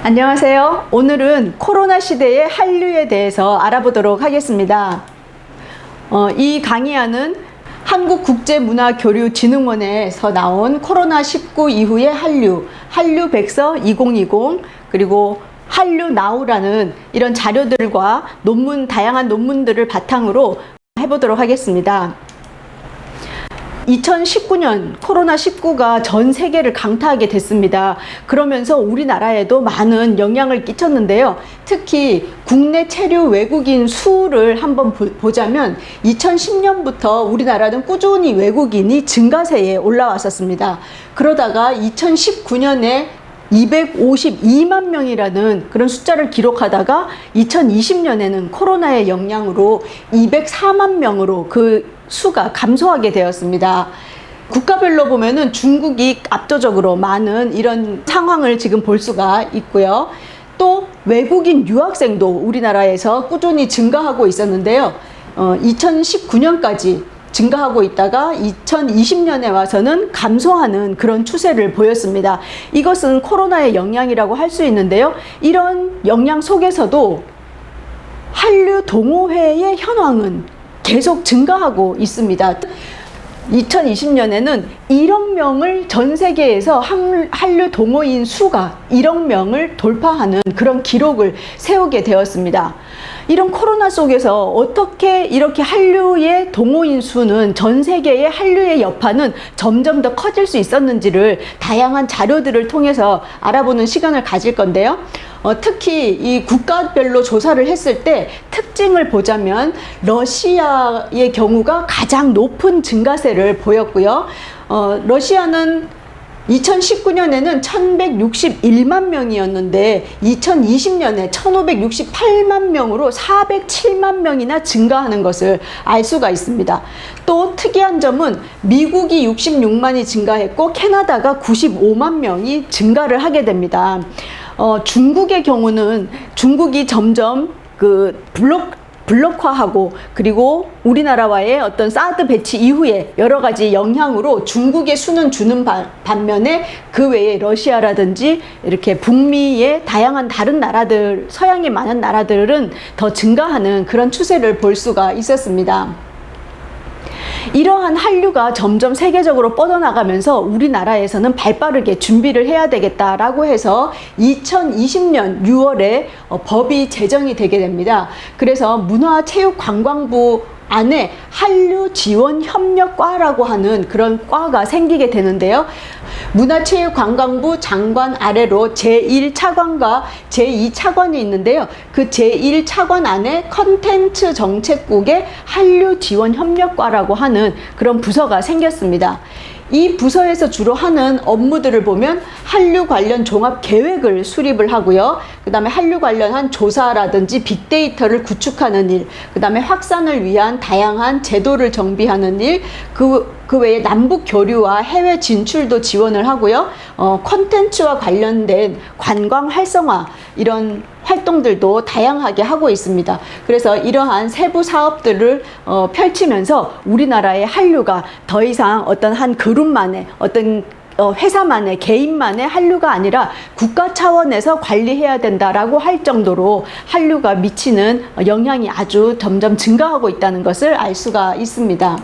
안녕하세요. 오늘은 코로나 시대의 한류에 대해서 알아보도록 하겠습니다. 이 강의안은 한국국제문화교류진흥원에서 나온 코로나19 이후의 한류 백서 2020, 그리고 한류나우라는 이런 자료들과 다양한 논문들을 바탕으로 해보도록 하겠습니다. 2019년 코로나19가 전 세계를 강타하게 됐습니다. 그러면서 우리나라에도 많은 영향을 끼쳤는데요. 특히 국내 체류 외국인 수를 한번 보자면 2010년부터 우리나라는 꾸준히 외국인이 증가세에 올라왔었습니다. 그러다가 2019년에 252만 명이라는 그런 숫자를 기록하다가 2020년에는 코로나의 영향으로 204만 명으로 그 수가 감소하게 되었습니다. 국가별로 보면은 중국이 압도적으로 많은 이런 상황을 지금 볼 수가 있고요. 또 외국인 유학생도 우리나라에서 꾸준히 증가하고 있었는데요. 2019년까지 증가하고 있다가 2020년에 와서는 감소하는 그런 추세를 보였습니다. 이것은 코로나의 영향이라고 할 수 있는데요. 이런 영향 속에서도 한류 동호회의 현황은 계속 증가하고 있습니다. 2020년에는 1억 명을 전 세계에서 한류 동호인 수가 1억 명을 돌파하는 그런 기록을 세우게 되었습니다. 이런 코로나 속에서 어떻게 이렇게 한류의 동호인 수는 전 세계의 한류의 여파는 점점 더 커질 수 있었는지를 다양한 자료들을 통해서 알아보는 시간을 가질 건데요. 특히 이 국가별로 조사를 했을 때 특징을 보자면 러시아의 경우가 가장 높은 증가세를 보였고요. 러시아는 2019년에는 1161만 명이었는데 2020년에 1568만 명으로 407만 명이나 증가하는 것을 알 수가 있습니다. 또 특이한 점은 미국이 66만이 증가했고 캐나다가 95만 명이 증가를 하게 됩니다. 중국의 경우는 중국이 점점 블록화하고 그리고 우리나라와의 어떤 사드 배치 이후에 여러 가지 영향으로 중국의 수는 주는 반면에 그 외에 러시아라든지 이렇게 북미의 다양한 다른 나라들, 서양의 많은 나라들은 더 증가하는 그런 추세를 볼 수가 있었습니다. 이러한 한류가 점점 세계적으로 뻗어나가면서 우리나라에서는 발빠르게 준비를 해야 되겠다라고 해서 2020년 6월에 법이 제정이 되게 됩니다. 그래서 문화체육관광부 안에 한류지원협력과라고 하는 그런 과가 생기게 되는데요. 문화체육관광부 장관 아래로 제1차관과 제2차관이 있는데요. 그 제1차관 안에 컨텐츠 정책국의 한류지원협력과라고 하는 그런 부서가 생겼습니다. 이 부서에서 주로 하는 업무들을 보면 한류 관련 종합 계획을 수립을 하고요. 그 다음에 한류 관련한 조사라든지 빅데이터를 구축하는 일, 그 다음에 확산을 위한 다양한 제도를 정비하는 일, 그 외에 남북 교류와 해외 진출도 지원을 하고요. 콘텐츠와 관련된 관광 활성화 이런 활동들도 다양하게 하고 있습니다. 그래서 이러한 세부 사업들을 펼치면서 우리나라의 한류가 더 이상 어떤 한 그룹만의 어떤 회사만의 개인만의 한류가 아니라 국가 차원에서 관리해야 된다라고 할 정도로 한류가 미치는 영향이 아주 점점 증가하고 있다는 것을 알 수가 있습니다.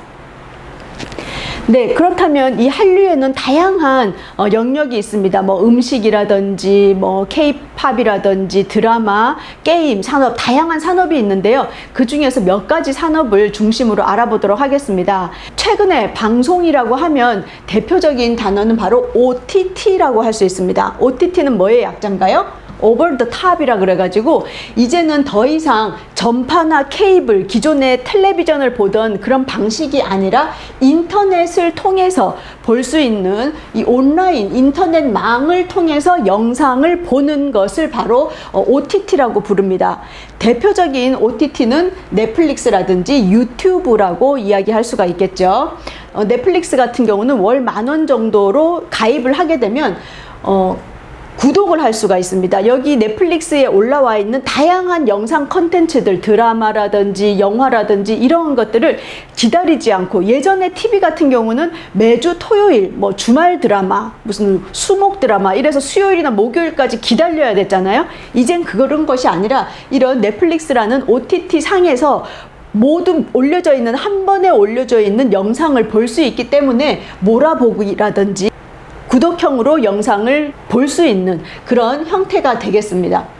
네, 그렇다면 이 한류에는 다양한 영역이 있습니다. 음식이라든지 K-팝이라든지 드라마, 게임, 산업, 다양한 산업이 있는데요. 그 중에서 몇 가지 산업을 중심으로 알아보도록 하겠습니다. 최근에 방송이라고 하면 대표적인 단어는 바로 OTT라고 할 수 있습니다. OTT는 뭐의 약자인가요? over the top이라 그래가지고 이제는 더 이상 전파나 케이블, 기존의 텔레비전을 보던 그런 방식이 아니라 인터넷을 통해서 볼 수 있는 이 온라인 인터넷망을 통해서 영상을 보는 것을 바로 OTT라고 부릅니다. 대표적인 OTT는 넷플릭스라든지 유튜브라고 이야기할 수가 있겠죠. 넷플릭스 같은 경우는 월 10,000원 정도로 가입을 하게 되면 구독을 할 수가 있습니다. 여기 넷플릭스에 올라와 있는 다양한 영상 컨텐츠들, 드라마라든지 영화라든지 이런 것들을 기다리지 않고, 예전에 TV 같은 경우는 매주 토요일 뭐 주말 드라마, 무슨 수목 드라마 이래서 수요일이나 목요일까지 기다려야 됐잖아요. 이젠 그런 것이 아니라 이런 넷플릭스라는 OTT 상에서 모두 올려져 있는, 한 번에 올려져 있는 영상을 볼 수 있기 때문에 몰아보기라든지 구독형으로 영상을 볼 수 있는 그런 형태가 되겠습니다.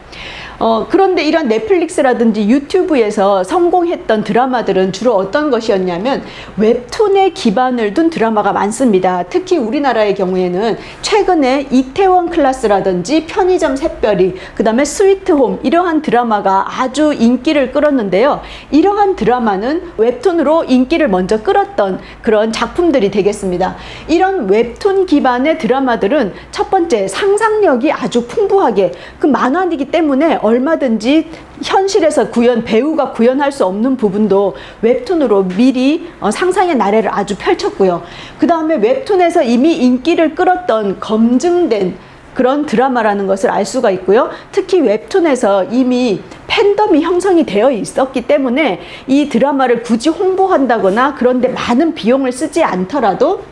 그런데 이런 넷플릭스라든지 유튜브에서 성공했던 드라마들은 주로 어떤 것이었냐면 웹툰에 기반을 둔 드라마가 많습니다. 특히 우리나라의 경우에는 최근에 이태원 클라스라든지 편의점 샛별이, 그 다음에 스위트홈, 이러한 드라마가 아주 인기를 끌었는데요. 이러한 드라마는 웹툰으로 인기를 먼저 끌었던 그런 작품들이 되겠습니다. 이런 웹툰 기반의 드라마들은 첫 번째, 상상력이 아주 풍부하게, 그 만화이기 때문에 얼마든지 현실에서 배우가 구현할 수 없는 부분도 웹툰으로 미리 상상의 나래를 아주 펼쳤고요. 그 다음에 웹툰에서 이미 인기를 끌었던 검증된 그런 드라마라는 것을 알 수가 있고요. 특히 웹툰에서 이미 팬덤이 형성이 되어 있었기 때문에 이 드라마를 굳이 홍보한다거나 그런데 많은 비용을 쓰지 않더라도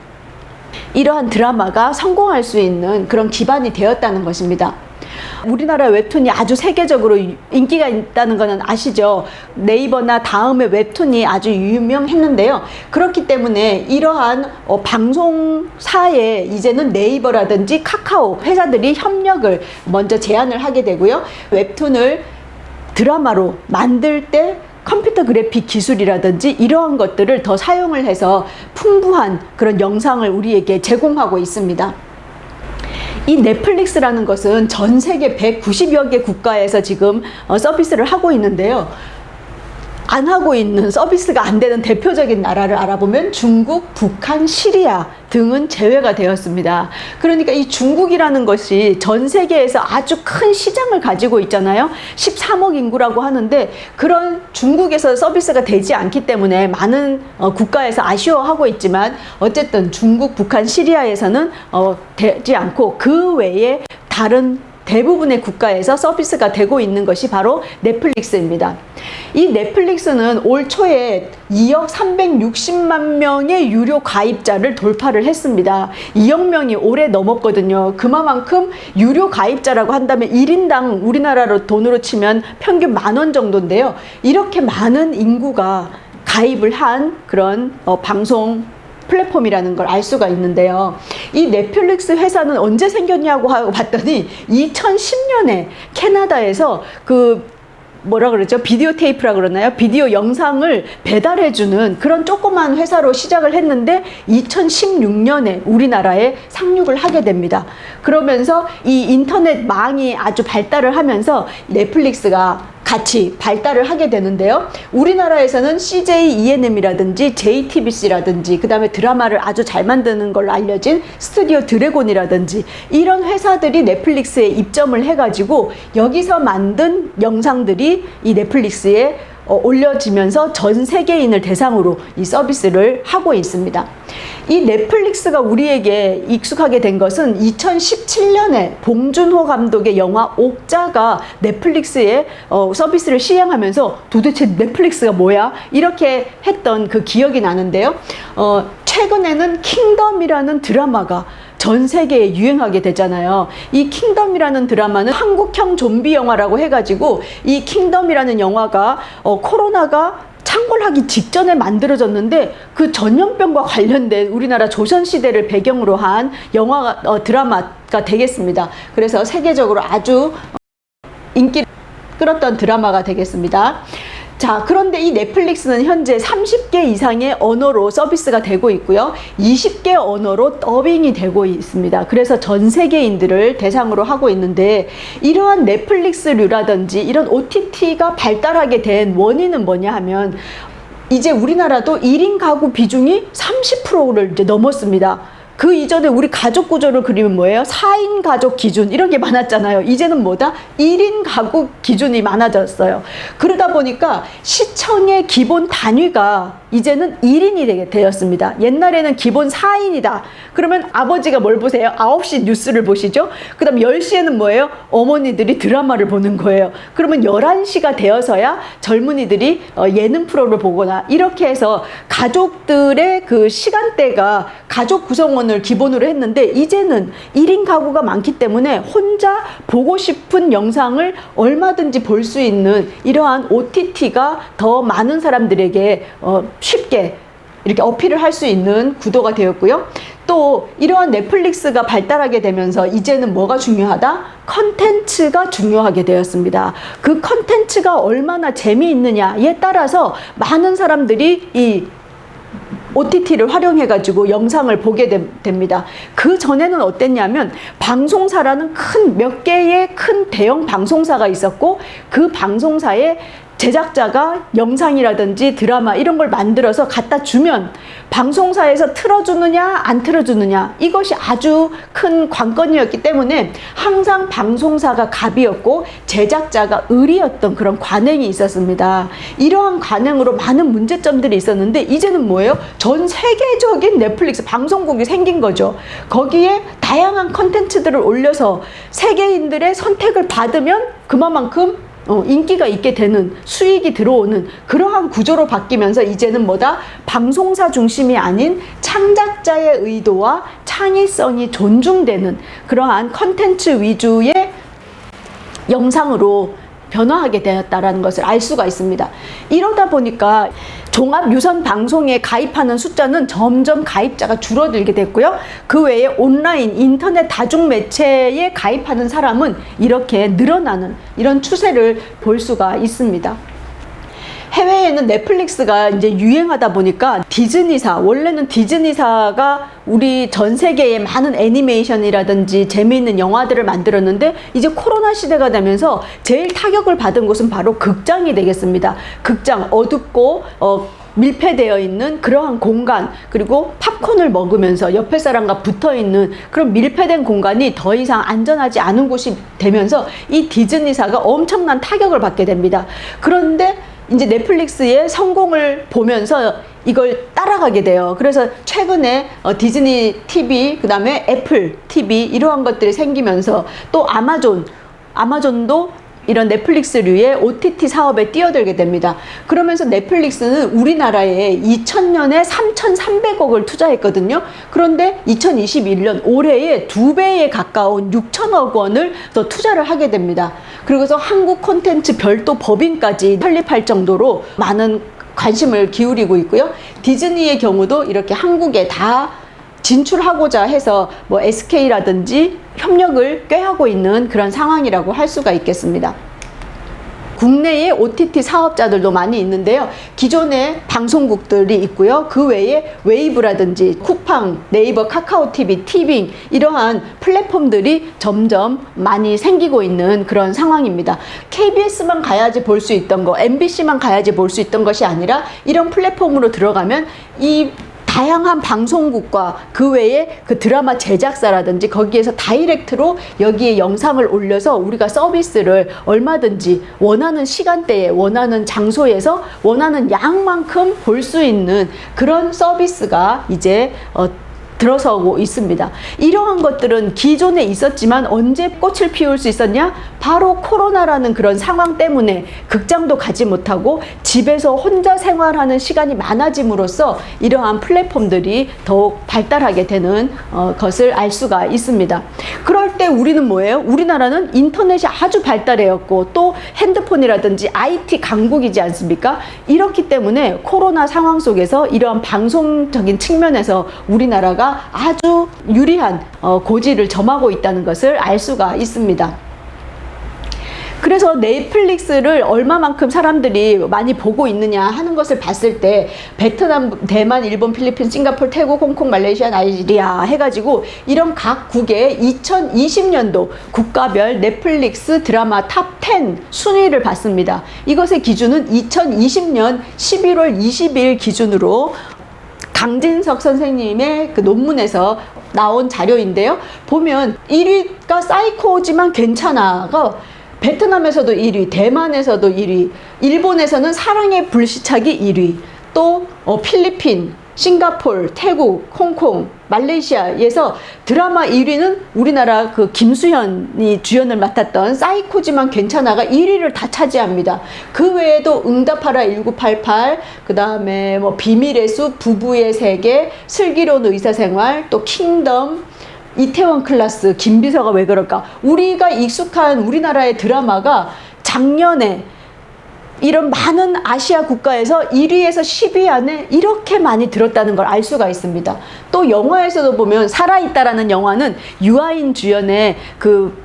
이러한 드라마가 성공할 수 있는 그런 기반이 되었다는 것입니다. 우리나라 웹툰이 아주 세계적으로 인기가 있다는 것은 아시죠? 네이버나 다음의 웹툰이 아주 유명했는데요. 그렇기 때문에 이러한 방송사에 이제는 네이버라든지 카카오 회사들이 협력을 먼저 제안을 하게 되고요. 웹툰을 드라마로 만들 때 컴퓨터 그래픽 기술이라든지 이러한 것들을 더 사용을 해서 풍부한 그런 영상을 우리에게 제공하고 있습니다. 이 넷플릭스라는 것은 전 세계 190여 개 국가에서 지금 서비스를 하고 있는데요. 안 하고 있는, 서비스가 안 되는 대표적인 나라를 알아보면 중국, 북한, 시리아 등은 제외가 되었습니다. 그러니까 이 중국이라는 것이 전 세계에서 아주 큰 시장을 가지고 있잖아요. 13억 인구라고 하는데 그런 중국에서 서비스가 되지 않기 때문에 많은 국가에서 아쉬워하고 있지만, 어쨌든 중국, 북한, 시리아에서는 되지 않고 그 외에 다른 대부분의 국가에서 서비스가 되고 있는 것이 바로 넷플릭스입니다. 이 넷플릭스는 올 초에 2억 360만 명의 유료 가입자를 돌파를 했습니다. 2억 명이 올해 넘었거든요. 그만큼 유료 가입자라고 한다면 1인당 우리나라로 돈으로 치면 평균 10,000원 정도인데요. 이렇게 많은 인구가 가입을 한 그런 방송 플랫폼이라는 걸 알 수가 있는데요. 이 넷플릭스 회사는 언제 생겼냐고 하고 봤더니 2010년에 캐나다에서 뭐라 그러죠? 비디오 테이프라 그러나요? 비디오 영상을 배달해주는 그런 조그만 회사로 시작을 했는데 2016년에 우리나라에 상륙을 하게 됩니다. 그러면서 이 인터넷 망이 아주 발달을 하면서 넷플릭스가 같이 발달을 하게 되는데요. 우리나라에서는 CJ ENM이라든지 JTBC라든지 그 다음에 드라마를 아주 잘 만드는 걸로 알려진 스튜디오 드래곤이라든지 이런 회사들이 넷플릭스에 입점을 해가지고 여기서 만든 영상들이 이 넷플릭스에 올려지면서 전 세계인을 대상으로 이 서비스를 하고 있습니다. 이 넷플릭스가 우리에게 익숙하게 된 것은 2017년에 봉준호 감독의 영화 옥자가 넷플릭스에 서비스를 시행하면서 도대체 넷플릭스가 뭐야? 이렇게 했던 그 기억이 나는데요. 최근에는 킹덤이라는 드라마가 전 세계에 유행하게 되잖아요. 이 킹덤이라는 드라마는 한국형 좀비 영화라고 해가지고 이 킹덤이라는 영화가 코로나가 창궐하기 직전에 만들어졌는데 그 전염병과 관련된 우리나라 조선시대를 배경으로 한 드라마가 되겠습니다. 그래서 세계적으로 아주 인기를 끌었던 드라마가 되겠습니다. 자, 그런데 이 넷플릭스는 현재 30개 이상의 언어로 서비스가 되고 있고요. 20개 언어로 더빙이 되고 있습니다. 그래서 전 세계인들을 대상으로 하고 있는데, 이러한 넷플릭스류라든지 이런 OTT가 발달하게 된 원인은 뭐냐 하면, 이제 우리나라도 1인 가구 비중이 30%를 이제 넘었습니다. 그 이전에 우리 가족 구조를 그리면 뭐예요? 4인 가족 기준 이런 게 많았잖아요. 이제는 뭐다? 1인 가구 기준이 많아졌어요. 그러다 보니까 시청의 기본 단위가 이제는 1인이 되게 되었습니다. 옛날에는 기본 4인이다. 그러면 아버지가 뭘 보세요? 9시 뉴스를 보시죠. 그 다음 10시에는 뭐예요? 어머니들이 드라마를 보는 거예요. 그러면 11시가 되어서야 젊은이들이 예능 프로를 보거나 이렇게 해서 가족들의 그 시간대가 가족 구성원을 기본으로 했는데, 이제는 1인 가구가 많기 때문에 혼자 보고 싶은 영상을 얼마든지 볼 수 있는 이러한 OTT가 더 많은 사람들에게 쉽게 이렇게 어필을 할 수 있는 구도가 되었고요. 또 이러한 넷플릭스가 발달하게 되면서 이제는 뭐가 중요하다? 컨텐츠가 중요하게 되었습니다. 그 컨텐츠가 얼마나 재미있느냐에 따라서 많은 사람들이 이 OTT를 활용해가지고 영상을 보게 됩니다. 그 전에는 어땠냐면, 방송사라는 몇 개의 큰 대형 방송사가 있었고, 그 방송사에 제작자가 영상이라든지 드라마 이런 걸 만들어서 갖다 주면 방송사에서 틀어주느냐 안 틀어주느냐, 이것이 아주 큰 관건이었기 때문에 항상 방송사가 갑이었고 제작자가 을이었던 그런 관행이 있었습니다. 이러한 관행으로 많은 문제점들이 있었는데, 이제는 뭐예요? 전 세계적인 넷플릭스 방송국이 생긴 거죠. 거기에 다양한 컨텐츠들을 올려서 세계인들의 선택을 받으면 그만큼 인기가 있게 되는, 수익이 들어오는 그러한 구조로 바뀌면서 이제는 뭐다? 방송사 중심이 아닌 창작자의 의도와 창의성이 존중되는 그러한 컨텐츠 위주의 영상으로 변화하게 되었다는 것을 알 수가 있습니다. 이러다 보니까 종합 유선 방송에 가입하는 숫자는 점점 가입자가 줄어들게 됐고요. 그 외에 온라인, 인터넷 다중 매체에 가입하는 사람은 이렇게 늘어나는 이런 추세를 볼 수가 있습니다. 해외에는 넷플릭스가 이제 유행하다 보니까 디즈니사, 원래는 디즈니사가 우리 전 세계에 많은 애니메이션이라든지 재미있는 영화들을 만들었는데, 이제 코로나 시대가 되면서 제일 타격을 받은 곳은 바로 극장이 되겠습니다. 극장, 어둡고 밀폐되어 있는 그러한 공간, 그리고 팝콘을 먹으면서 옆에 사람과 붙어 있는 그런 밀폐된 공간이 더 이상 안전하지 않은 곳이 되면서 이 디즈니사가 엄청난 타격을 받게 됩니다. 그런데 이제 넷플릭스의 성공을 보면서 이걸 따라가게 돼요. 그래서 최근에 디즈니 TV, 그 다음에 애플 TV 이러한 것들이 생기면서 또 아마존도 이런 넷플릭스류의 OTT 사업에 뛰어들게 됩니다. 그러면서 넷플릭스는 우리나라에 2000년에 3,300억을 투자했거든요. 그런데 2021년 올해에 2배에 가까운 6천억 원을 더 투자를 하게 됩니다. 그리고서 한국 콘텐츠 별도 법인까지 설립할 정도로 많은 관심을 기울이고 있고요. 디즈니의 경우도 이렇게 한국에 다 진출하고자 해서 뭐 SK라든지 협력을 꾀하고 있는 그런 상황이라고 할 수가 있겠습니다. 국내의 OTT 사업자들도 많이 있는데요. 기존의 방송국들이 있고요. 그 외에 웨이브라든지 쿠팡, 네이버, 카카오TV, 티빙 이러한 플랫폼들이 점점 많이 생기고 있는 그런 상황입니다. KBS만 가야지 볼 수 있던 거, MBC만 가야지 볼 수 있던 것이 아니라 이런 플랫폼으로 들어가면 이 다양한 방송국과 그 외에 그 드라마 제작사라든지 거기에서 다이렉트로 여기에 영상을 올려서 우리가 서비스를 얼마든지 원하는 시간대에 원하는 장소에서 원하는 양만큼 볼 수 있는 그런 서비스가 이제 들어서고 있습니다. 이러한 것들은 기존에 있었지만 언제 꽃을 피울 수 있었냐? 바로 코로나라는 그런 상황 때문에 극장도 가지 못하고 집에서 혼자 생활하는 시간이 많아짐으로써 이러한 플랫폼들이 더욱 발달하게 되는 것을 알 수가 있습니다. 그럴 때 우리는 뭐예요? 우리나라는 인터넷이 아주 발달해왔고 또 핸드폰이라든지 IT 강국이지 않습니까? 이렇기 때문에 코로나 상황 속에서 이러한 방송적인 측면에서 우리나라가 아주 유리한 고지를 점하고 있다는 것을 알 수가 있습니다. 그래서 넷플릭스를 얼마만큼 사람들이 많이 보고 있느냐 하는 것을 봤을 때 베트남, 대만, 일본, 필리핀, 싱가포르, 태국, 홍콩, 말레이시아, 나이지리아 해가지고 이런 각 국의 2020년도 국가별 넷플릭스 드라마 탑 10 순위를 봤습니다. 이것의 기준은 2020년 11월 20일 기준으로 강진석 선생님의 그 논문에서 나온 자료인데요. 보면 1위가 사이코지만 괜찮아가 베트남에서도 1위, 대만에서도 1위, 일본에서는 사랑의 불시착이 1위, 또 필리핀, 싱가폴, 태국, 홍콩, 말레이시아에서 드라마 1위는 우리나라 그 김수현이 주연을 맡았던 사이코지만 괜찮아가 1위를 다 차지합니다. 그 외에도 응답하라 1988, 그 다음에 뭐 비밀의 숲, 부부의 세계, 슬기로운 의사생활, 또 킹덤, 이태원 클라스, 김비서가 왜 그럴까? 우리가 익숙한 우리나라의 드라마가 작년에 이런 많은 아시아 국가에서 1위에서 10위 안에 이렇게 많이 들었다는 걸 알 수가 있습니다. 또 영화에서도 보면 살아있다라는 영화는 유아인 주연의 그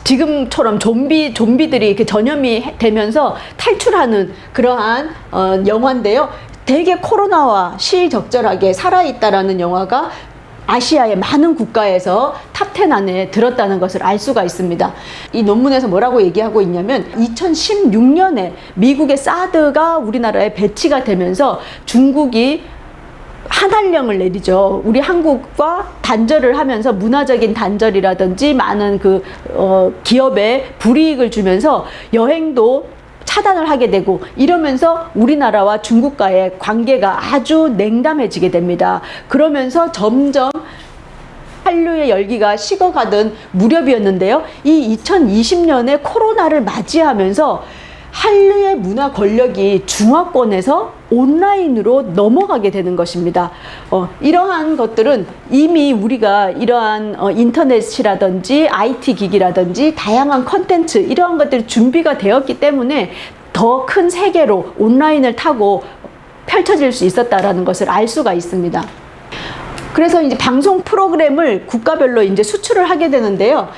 지금처럼 좀비들이 이렇게 전염이 되면서 탈출하는 그러한 영화인데요. 되게 코로나와 시의적절하게 살아있다라는 영화가 아시아의 많은 국가에서 탑10 안에 들었다는 것을 알 수가 있습니다. 이 논문에서 뭐라고 얘기하고 있냐면 2016년에 미국의 사드가 우리나라에 배치가 되면서 중국이 한한령을 내리죠. 우리 한국과 단절을 하면서 문화적인 단절이라든지 많은 그 기업에 불이익을 주면서 여행도 차단을 하게 되고 이러면서 우리나라와 중국과의 관계가 아주 냉담해지게 됩니다. 그러면서 점점 한류의 열기가 식어가던 무렵이었는데요. 이 2020년에 코로나를 맞이하면서 한류의 문화 권력이 중화권에서 온라인으로 넘어가게 되는 것입니다. 이러한 것들은 이미 우리가 이러한 인터넷이라든지 IT 기기라든지 다양한 컨텐츠 이러한 것들이 준비가 되었기 때문에 더 큰 세계로 온라인을 타고 펼쳐질 수 있었다라는 것을 알 수가 있습니다. 그래서 이제 방송 프로그램을 국가별로 이제 수출을 하게 되는데요.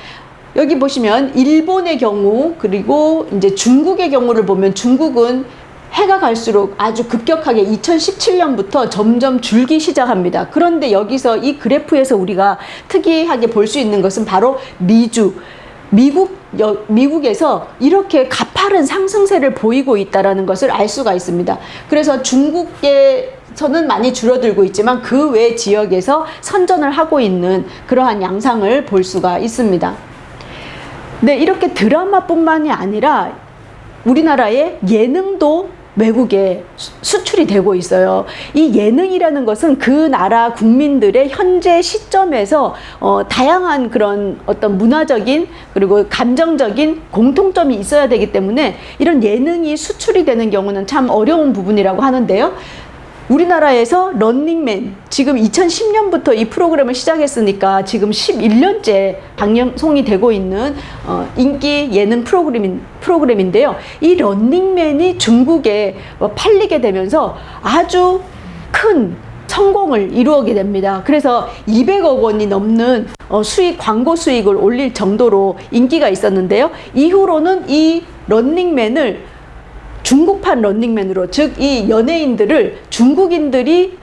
여기 보시면 일본의 경우 그리고 이제 중국의 경우를 보면 중국은 해가 갈수록 아주 급격하게 2017년부터 점점 줄기 시작합니다. 그런데 여기서 이 그래프에서 우리가 특이하게 볼 수 있는 것은 바로 미국에서 이렇게 가파른 상승세를 보이고 있다는 것을 알 수가 있습니다. 그래서 중국에서는 많이 줄어들고 있지만 그 외 지역에서 선전을 하고 있는 그러한 양상을 볼 수가 있습니다. 네, 이렇게 드라마뿐만이 아니라 우리나라의 예능도 외국에 수출이 되고 있어요. 이 예능이라는 것은 그 나라 국민들의 현재 시점에서 다양한 그런 어떤 문화적인 그리고 감정적인 공통점이 있어야 되기 때문에 이런 예능이 수출이 되는 경우는 참 어려운 부분이라고 하는데요. 우리나라에서 런닝맨 지금 2010년부터 이 프로그램을 시작했으니까 지금 11년째 방송이 되고 있는 인기 예능 프로그램인데요. 이 런닝맨이 중국에 팔리게 되면서 아주 큰 성공을 이루게 됩니다. 그래서 200억 원이 넘는 광고 수익을 올릴 정도로 인기가 있었는데요. 이후로는 이 런닝맨을 중국판 런닝맨으로, 즉 이 연예인들을 중국인들이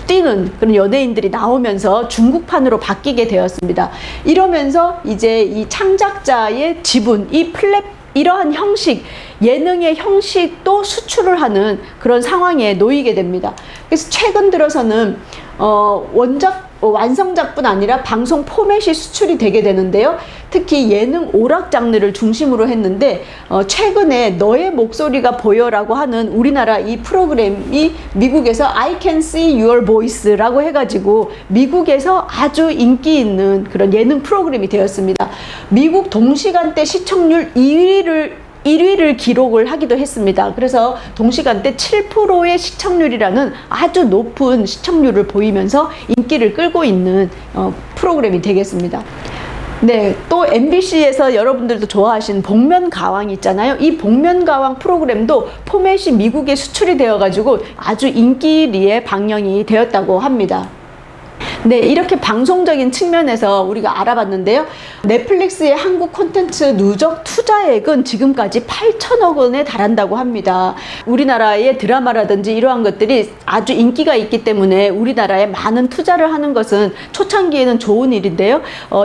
뛰는 그런 연예인들이 나오면서 중국판으로 바뀌게 되었습니다. 이러면서 이제 이 창작자의 지분, 이러한 형식, 예능의 형식도 수출을 하는 그런 상황에 놓이게 됩니다. 그래서 최근 들어서는 완성작뿐 아니라 방송 포맷이 수출이 되게 되는데요. 특히 예능 오락 장르를 중심으로 했는데 최근에 너의 목소리가 보여라고 하는 우리나라 이 프로그램이 미국에서 I can see your voice라고 해가지고 미국에서 아주 인기 있는 그런 예능 프로그램이 되었습니다. 미국 동시간대 시청률 1위를 기록을 하기도 했습니다. 그래서 동시간대 7%의 시청률이라는 아주 높은 시청률을 보이면서 인기를 끌고 있는 프로그램이 되겠습니다. 네, 또 MBC에서 여러분들도 좋아하시는 복면가왕 있잖아요. 이 복면가왕 프로그램도 포맷이 미국에 수출이 되어가지고 아주 인기리에 방영이 되었다고 합니다. 네, 이렇게 방송적인 측면에서 우리가 알아봤는데요. 넷플릭스의 한국 콘텐츠 누적 투자액은 지금까지 8천억 원에 달한다고 합니다. 우리나라의 드라마라든지 이러한 것들이 아주 인기가 있기 때문에 우리나라에 많은 투자를 하는 것은 초창기에는 좋은 일인데요.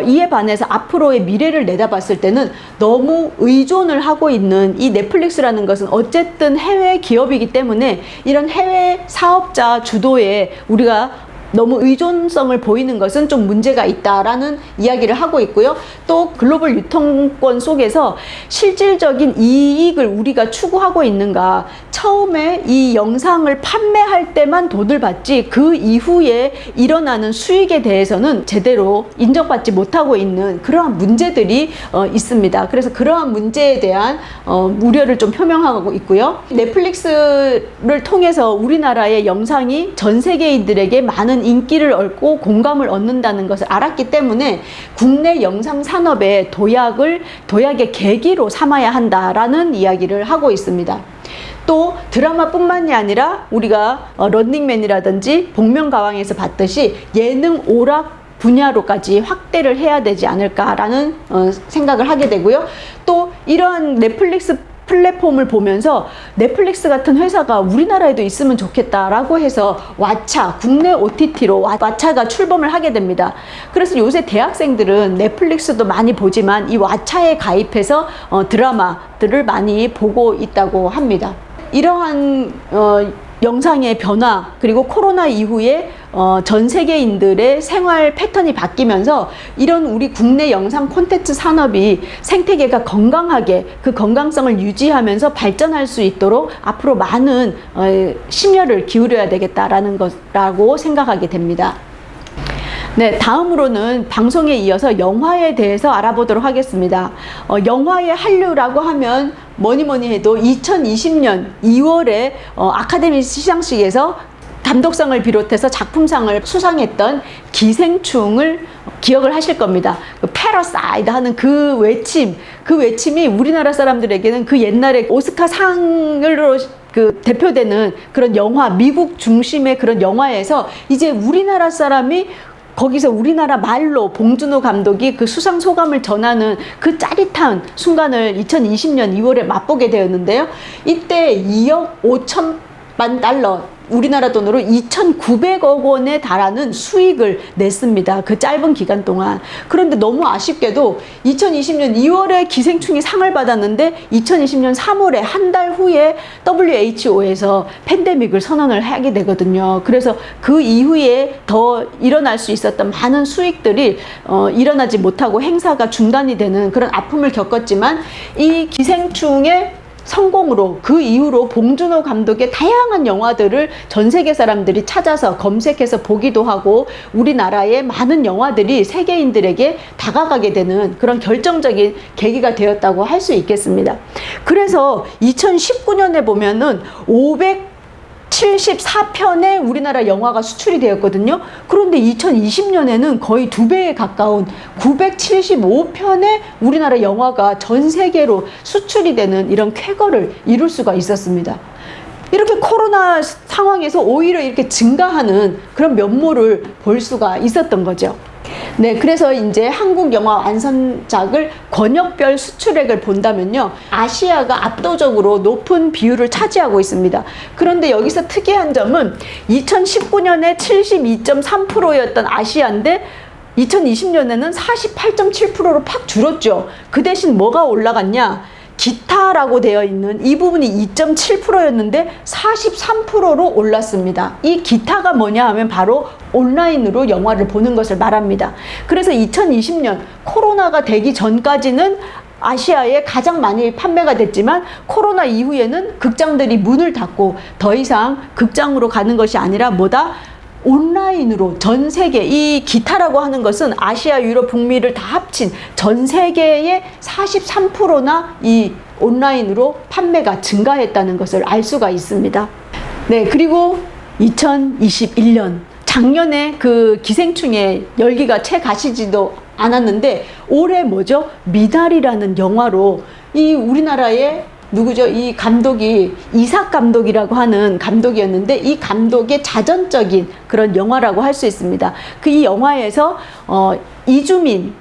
이에 반해서 앞으로의 미래를 내다봤을 때는 너무 의존을 하고 있는 이 넷플릭스라는 것은 어쨌든 해외 기업이기 때문에 이런 해외 사업자 주도의 우리가 너무 의존성을 보이는 것은 좀 문제가 있다라는 이야기를 하고 있고요. 또 글로벌 유통권 속에서 실질적인 이익을 우리가 추구하고 있는가, 처음에 이 영상을 판매할 때만 돈을 받지 그 이후에 일어나는 수익에 대해서는 제대로 인정받지 못하고 있는 그러한 문제들이 있습니다. 그래서 그러한 문제에 대한 우려를 좀 표명하고 있고요. 넷플릭스를 통해서 우리나라의 영상이 전 세계인들에게 많은 인기를 얻고 공감을 얻는다는 것을 알았기 때문에 국내 영상 산업의 도약의 계기로 삼아야 한다라는 이야기를 하고 있습니다. 또 드라마뿐만이 아니라 우리가 런닝맨이라든지 복면가왕에서 봤듯이 예능 오락 분야로까지 확대를 해야 되지 않을까라는 생각을 하게 되고요. 또 이러한 넷플릭스 플랫폼을 보면서 넷플릭스 같은 회사가 우리나라에도 있으면 좋겠다라고 해서 왓챠, 국내 OTT로 왓챠가 출범을 하게 됩니다. 그래서 요새 대학생들은 넷플릭스도 많이 보지만 이 왓챠에 가입해서 드라마들을 많이 보고 있다고 합니다. 이러한 영상의 변화, 그리고 코로나 이후에 전 세계인들의 생활 패턴이 바뀌면서 이런 우리 국내 영상 콘텐츠 산업이 생태계가 건강하게 그 건강성을 유지하면서 발전할 수 있도록 앞으로 많은 심혈을 기울여야 되겠다라는 것라고 생각하게 됩니다. 네, 다음으로는 방송에 이어서 영화에 대해서 알아보도록 하겠습니다. 영화의 한류라고 하면 뭐니 해도 2020년 2월에 아카데미 시상식에서 감독상을 비롯해서 작품상을 수상했던 기생충을 기억을 하실 겁니다. 그 패러사이드 하는 그 외침이 우리나라 사람들에게는 그 옛날에 오스카 상으로 그 대표되는 그런 영화, 미국 중심의 그런 영화에서 이제 우리나라 사람이 거기서 우리나라 말로 봉준호 감독이 그 수상 소감을 전하는 그 짜릿한 순간을 2020년 2월에 맛보게 되었는데요. 이때 2억 5천만 달러, 우리나라 돈으로 2,900억 원에 달하는 수익을 냈습니다. 그 짧은 기간 동안. 그런데 너무 아쉽게도 2020년 2월에 기생충이 상을 받았는데 2020년 3월에 한 달 후에 WHO에서 팬데믹을 선언을 하게 되거든요. 그래서 그 이후에 더 일어날 수 있었던 많은 수익들이 일어나지 못하고 행사가 중단이 되는 그런 아픔을 겪었지만 이 기생충의 성공으로 그 이후로 봉준호 감독의 다양한 영화들을 전 세계 사람들이 찾아서 검색해서 보기도 하고 우리나라의 많은 영화들이 세계인들에게 다가가게 되는 그런 결정적인 계기가 되었다고 할 수 있겠습니다. 그래서 2019년에 보면은 574편의 우리나라 영화가 수출이 되었거든요. 그런데 2020년에는 거의 2배에 가까운 975편의 우리나라 영화가 전 세계로 수출이 되는 이런 쾌거를 이룰 수가 있었습니다. 이렇게 코로나 상황에서 오히려 이렇게 증가하는 그런 면모를 볼 수가 있었던 거죠. 네, 그래서 이제 한국 영화 완성작을 권역별 수출액을 본다면요, 아시아가 압도적으로 높은 비율을 차지하고 있습니다. 그런데 여기서 특이한 점은 2019년에 72.3%였던 아시아인데 2020년에는 48.7%로 팍 줄었죠. 그 대신 뭐가 올라갔냐? 기타라고 되어 있는 이 부분이 2.7%였는데 43%로 올랐습니다. 이 기타가 뭐냐 하면 바로 온라인으로 영화를 보는 것을 말합니다. 그래서 2020년 코로나가 되기 전까지는 아시아에 가장 많이 판매가 됐지만 코로나 이후에는 극장들이 문을 닫고 더 이상 극장으로 가는 것이 아니라 뭐다? 온라인으로 전 세계, 이 기타라고 하는 것은 아시아, 유럽, 북미를 다 합친 전 세계의 43%나 이 온라인으로 판매가 증가했다는 것을 알 수가 있습니다. 네, 그리고 2021년 작년에 그 기생충의 열기가 채 가시지도 않았는데 올해 뭐죠? 미달이라는 영화로 이 우리나라의 누구죠? 이 감독이 이삭 감독이라고 하는 감독이었는데 이 감독의 자전적인 그런 영화라고 할 수 있습니다. 그 이 영화에서 이주민,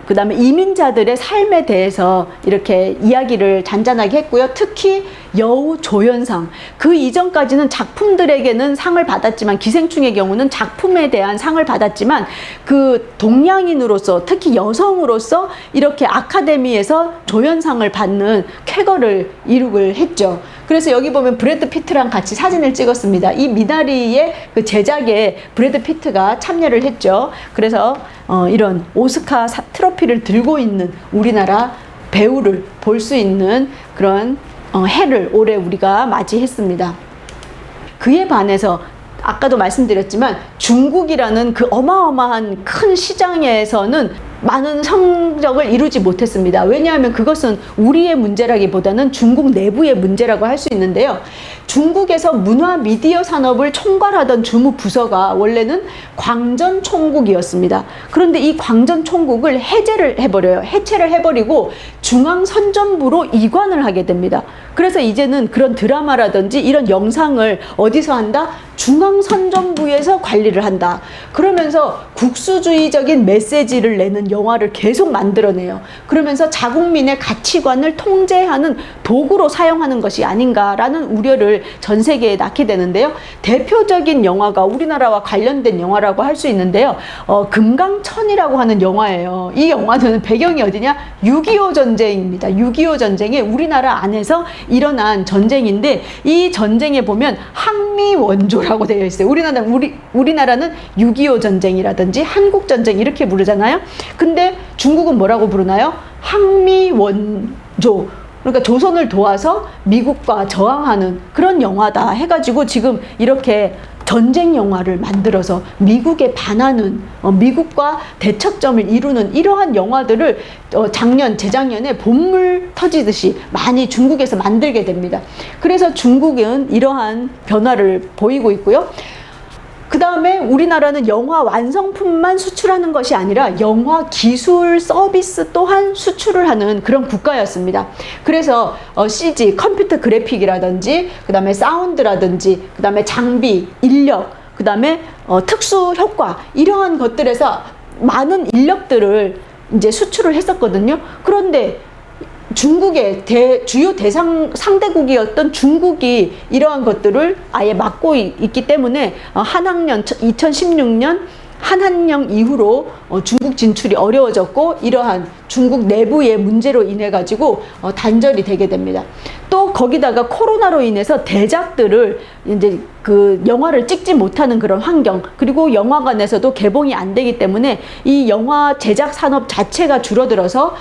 그 다음에 이민자들의 삶에 대해서 이렇게 이야기를 잔잔하게 했고요. 특히 여우 조연상. 그 이전까지는 작품들에게는 상을 받았지만, 기생충의 경우는 작품에 대한 상을 받았지만, 그 동양인으로서, 특히 여성으로서 이렇게 아카데미에서 조연상을 받는 쾌거를 이룩을 했죠. 그래서 여기 보면 브래드 피트랑 같이 사진을 찍었습니다. 이 미나리의 그 제작에 브래드 피트가 참여를 했죠. 그래서 이런 오스카 트로피를 들고 있는 우리나라 배우를 볼 수 있는 그런 해를 올해 우리가 맞이했습니다. 그에 반해서 아까도 말씀드렸지만 중국이라는 그 어마어마한 큰 시장에서는 많은 성적을 이루지 못했습니다. 왜냐하면 그것은 우리의 문제라기보다는 중국 내부의 문제라고 할 수 있는데요. 중국에서 문화 미디어 산업을 총괄하던 주무부서가 원래는 광전총국이었습니다. 그런데 이 광전총국을 해체를 해버리고 중앙선전부로 이관을 하게 됩니다. 그래서 이제는 그런 드라마라든지 이런 영상을 어디서 한다? 중앙선전부에서 관리를 한다. 그러면서 국수주의적인 메시지를 내는 영화를 계속 만들어내요. 그러면서 자국민의 가치관을 통제하는 도구로 사용하는 것이 아닌가라는 우려를 전 세계에 낳게 되는데요. 대표적인 영화가 우리나라와 관련된 영화라고 할 수 있는데요. 금강천이라고 하는 영화예요. 이 영화는 배경이 어디냐? 6.25 전쟁입니다. 6.25 전쟁에 우리나라 안에서 일어난 전쟁인데, 이 전쟁에 보면 항미 원조라고 되어 있어요. 우리나라는 6.25 전쟁이라든지 한국 전쟁 이렇게 부르잖아요. 근데 중국은 뭐라고 부르나요? 항미 원조. 그러니까 조선을 도와서 미국과 저항하는 그런 영화다 해가지고 지금 이렇게 전쟁 영화를 만들어서 미국에 반하는, 미국과 대척점을 이루는 이러한 영화들을 재작년에 본물 터지듯이 많이 중국에서 만들게 됩니다. 그래서 중국은 이러한 변화를 보이고 있고요. 그 다음에 우리나라는 영화 완성품만 수출하는 것이 아니라 영화 기술 서비스 또한 수출을 하는 그런 국가였습니다. 그래서 CG, 컴퓨터 그래픽이라든지, 그 다음에 사운드라든지, 그 다음에 장비, 인력, 그 다음에 특수 효과, 이러한 것들에서 많은 인력들을 이제 수출을 했었거든요. 그런데 중국의 주요 상대국이었던 중국이 이러한 것들을 아예 막고 있기 때문에 한학년 2016년 한한령 이후로 중국 진출이 어려워졌고, 이러한 중국 내부의 문제로 인해 가지고 단절이 되게 됩니다. 또 거기다가 코로나로 인해서 대작들을 이제 그 영화를 찍지 못하는 그런 환경, 그리고 영화관에서도 개봉이 안 되기 때문에 이 영화 제작 산업 자체가 줄어들어서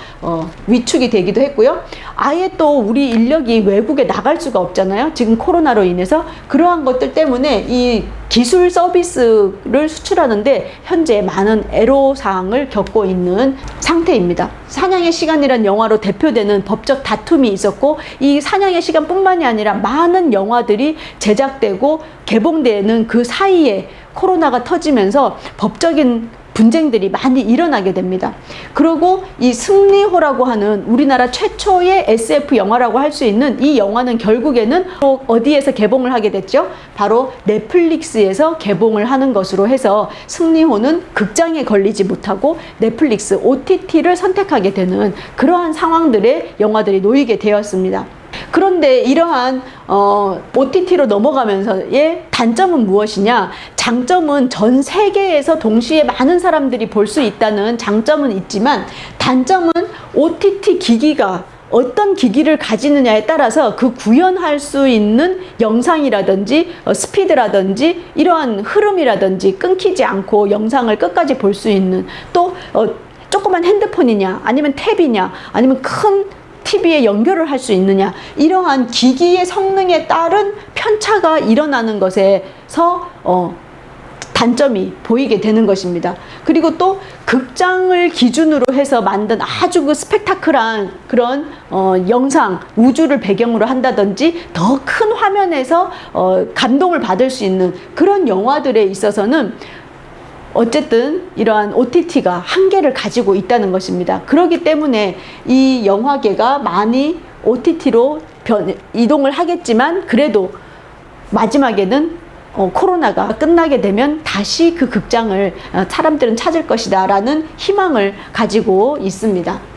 위축이 되기도 했고요. 아예 또 우리 인력이 외국에 나갈 수가 없잖아요. 지금 코로나로 인해서. 그러한 것들 때문에 이 기술 서비스를 수출하는데 현재 많은 애로사항을 겪고 있는 상태입니다. 사냥의 시간이란 영화로 대표되는 법적 다툼이 있었고, 이 사냥의 시간뿐만이 아니라 많은 영화들이 제작되고 개봉되는 그 사이에 코로나가 터지면서 법적인 분쟁들이 많이 일어나게 됩니다. 그리고 이 승리호라고 하는 우리나라 최초의 SF 영화라고 할 수 있는 이 영화는 결국에는 어디에서 개봉을 하게 됐죠? 바로 넷플릭스에서 개봉을 하는 것으로 해서 승리호는 극장에 걸리지 못하고 넷플릭스, OTT를 선택하게 되는 그러한 상황들의 영화들이 놓이게 되었습니다. 그런데 이러한 OTT로 넘어가면서의 단점은 무엇이냐? 장점은 전 세계에서 동시에 많은 사람들이 볼 수 있다는 장점은 있지만, 단점은 OTT 기기가 어떤 기기를 가지느냐에 따라서 그 구현할 수 있는 영상이라든지 스피드라든지 이러한 흐름이라든지 끊기지 않고 영상을 끝까지 볼 수 있는, 또 조그만 핸드폰이냐 아니면 탭이냐 아니면 큰 TV에 연결을 할 수 있느냐, 이러한 기기의 성능에 따른 편차가 일어나는 것에서 단점이 보이게 되는 것입니다. 그리고 또 극장을 기준으로 해서 만든 아주 그 스펙타클한 그런 영상, 우주를 배경으로 한다든지 더 큰 화면에서 감동을 받을 수 있는 그런 영화들에 있어서는 어쨌든 이러한 OTT가 한계를 가지고 있다는 것입니다. 그렇기 때문에 이 영화계가 많이 OTT로 이동을 하겠지만, 그래도 마지막에는 코로나가 끝나게 되면 다시 그 극장을 사람들은 찾을 것이다 라는 희망을 가지고 있습니다.